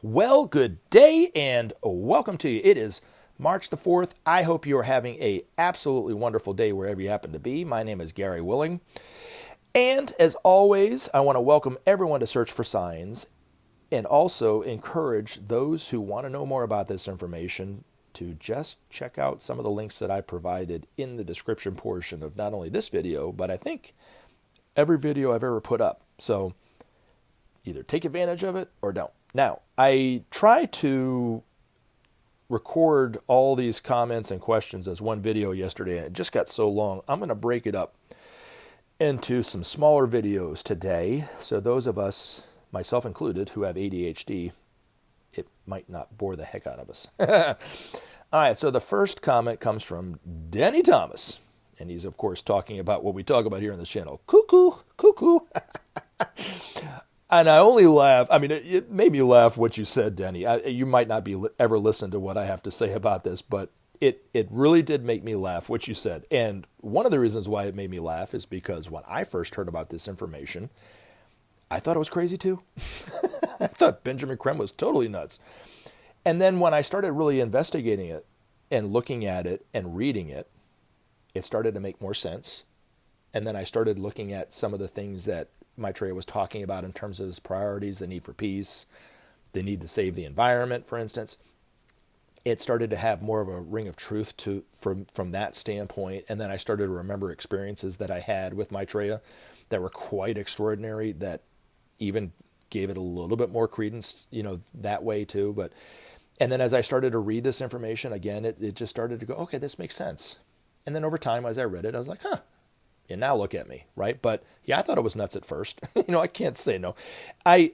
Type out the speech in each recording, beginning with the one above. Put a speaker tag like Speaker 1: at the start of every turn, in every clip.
Speaker 1: Well, good day and welcome to you. It is March the 4th. I hope you are having a absolutely wonderful day wherever you happen to be. My name is Gary Willing. And as always, I want to welcome everyone to Search for Signs and also encourage those who want to know more about this information to just check out some of the links that I provided in the description portion of not only this video, but I think every video I've ever put up. So either take advantage of it or don't. Now, I try to record all these comments and questions as one video yesterday, and it just got so long. I'm going to break it up into some smaller videos today. So those of us, myself included, who have ADHD, it might not bore the heck out of us. All right, so the first comment comes from Denny Thomas. And he's, of course, talking about what we talk about here on this channel. Cuckoo, cuckoo. And I only laugh. I mean, it made me laugh what you said, Denny. You might not be ever listen to what I have to say about this, but it really did make me laugh what you said. And one of the reasons why it made me laugh is because when I first heard about this information, I thought it was crazy too. I thought Benjamin Creme was totally nuts. And then when I started really investigating it and looking at it and reading it, it started to make more sense. And then I started looking at some of the things that Maitreya was talking about in terms of his priorities, the need for peace, the need to save the environment, for instance. It started to have more of a ring of truth from that standpoint. And then I started to remember experiences that I had with Maitreya that were quite extraordinary, that even gave it a little bit more credence, that way too. And then as I started to read this information, again, it just started to go, okay, this makes sense. And then over time, as I read it, I was like, huh. And now look at me, right? But yeah, I thought it was nuts at first. I can't say no. I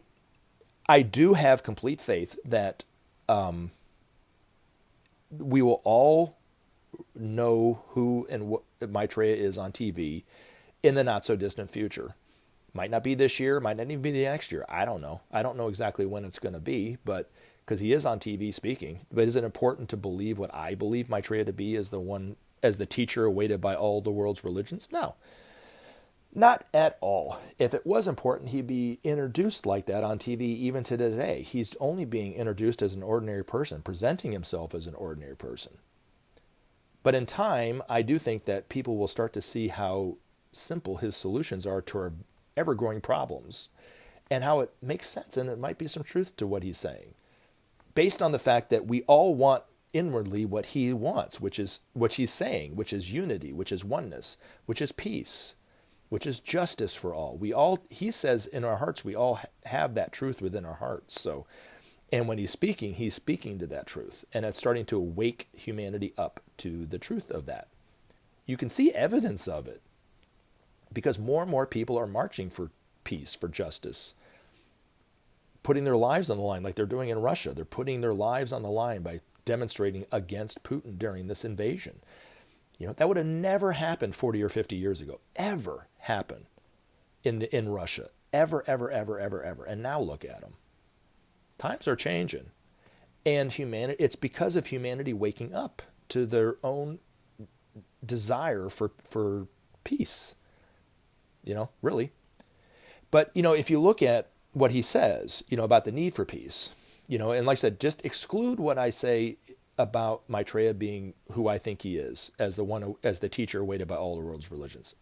Speaker 1: do have complete faith that we will all know who and what Maitreya is on TV in the not so distant future. Might not be this year, might not even be the next year. I don't know. I don't know exactly when it's going to be, but because he is on TV speaking. But is it important to believe what I believe Maitreya to be as the teacher awaited by all the world's religions? No, not at all. If it was important, he'd be introduced like that on TV even to today. He's only being introduced as an ordinary person, presenting himself as an ordinary person. But in time, I do think that people will start to see how simple his solutions are to our ever-growing problems and how it makes sense, and it might be some truth to what he's saying, based on the fact that we all want inwardly what he wants, which is what he's saying, which is unity, which is oneness, which is peace, which is justice for all. He says in our hearts, we all have that truth within our hearts. So, and when he's speaking to that truth, and it's starting to wake humanity up to the truth of that. You can see evidence of it because more and more people are marching for peace, for justice, putting their lives on the line like they're doing in Russia. They're putting their lives on the line by demonstrating against Putin during this invasion. That would have never happened 40 or 50 years ago. Ever happen in Russia. Ever. And now look at them. Times are changing. And it's because of humanity waking up to their own desire for peace. Really. But, if you look at what he says, about the need for peace, and like I said, just exclude what I say about Maitreya being who I think he is, as the teacher awaited by all the world's religions.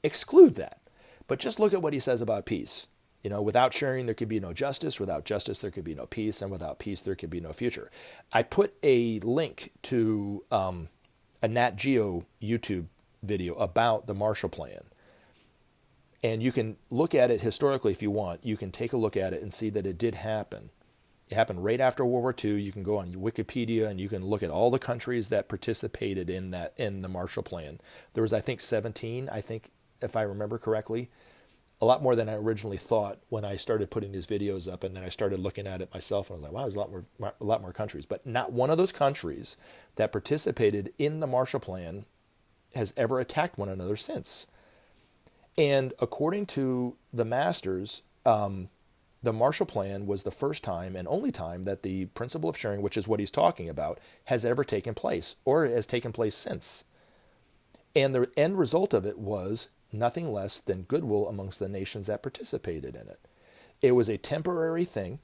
Speaker 1: Exclude that. But just look at what he says about peace. Without sharing, there could be no justice. Without justice, there could be no peace. And without peace, there could be no future. I put a link to a Nat Geo YouTube video about the Marshall Plan. And you can look at it historically if you want. You can take a look at it and see that it did happen. It happened right after World War II. You can go on Wikipedia and you can look at all the countries that participated in the Marshall Plan. There was, I think, 17, if I remember correctly. A lot more than I originally thought when I started putting these videos up, and then I started looking at it myself, and I was like, wow, there's a lot more countries. But not one of those countries that participated in the Marshall Plan has ever attacked one another since. And according to the masters, the Marshall Plan was the first time and only time that the principle of sharing, which is what he's talking about, has ever taken place or has taken place since. And the end result of it was nothing less than goodwill amongst the nations that participated in it. It was a temporary thing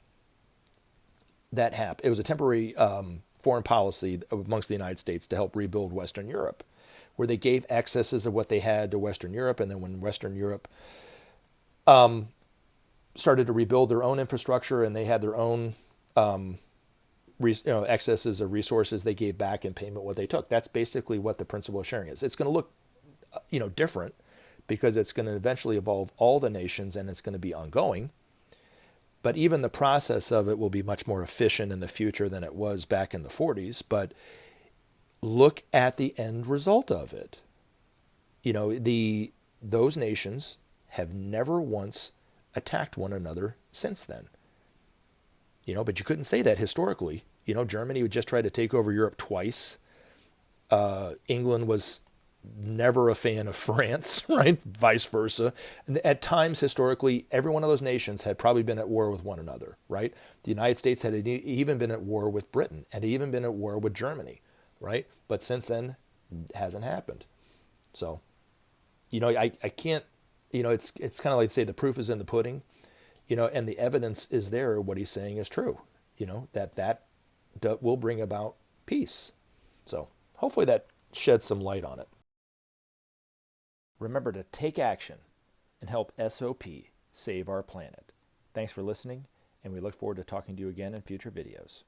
Speaker 1: that happened. It was a temporary foreign policy amongst the United States to help rebuild Western Europe, where they gave excesses of what they had to Western Europe, and then when Western Europe started to rebuild their own infrastructure and they had their own excesses of resources, they gave back in payment what they took. That's basically what the principle of sharing is. It's going to look different because it's going to eventually involve all the nations and it's going to be ongoing. But even the process of it will be much more efficient in the future than it was back in the 40s. But look at the end result of it. Those nations have never once attacked one another since then. But you couldn't say that historically. Germany would just try to take over Europe twice. England was never a fan of France, right? Vice versa. And at times, historically, every one of those nations had probably been at war with one another, right? The United States had even been at war with Britain, and even been at war with Germany, right? But since then, it hasn't happened. So, I can't, it's kind of like say the proof is in the pudding, and the evidence is there. What he's saying is true, that will bring about peace. So hopefully that sheds some light on it. Remember to take action and help SOP save our planet. Thanks for listening, and we look forward to talking to you again in future videos.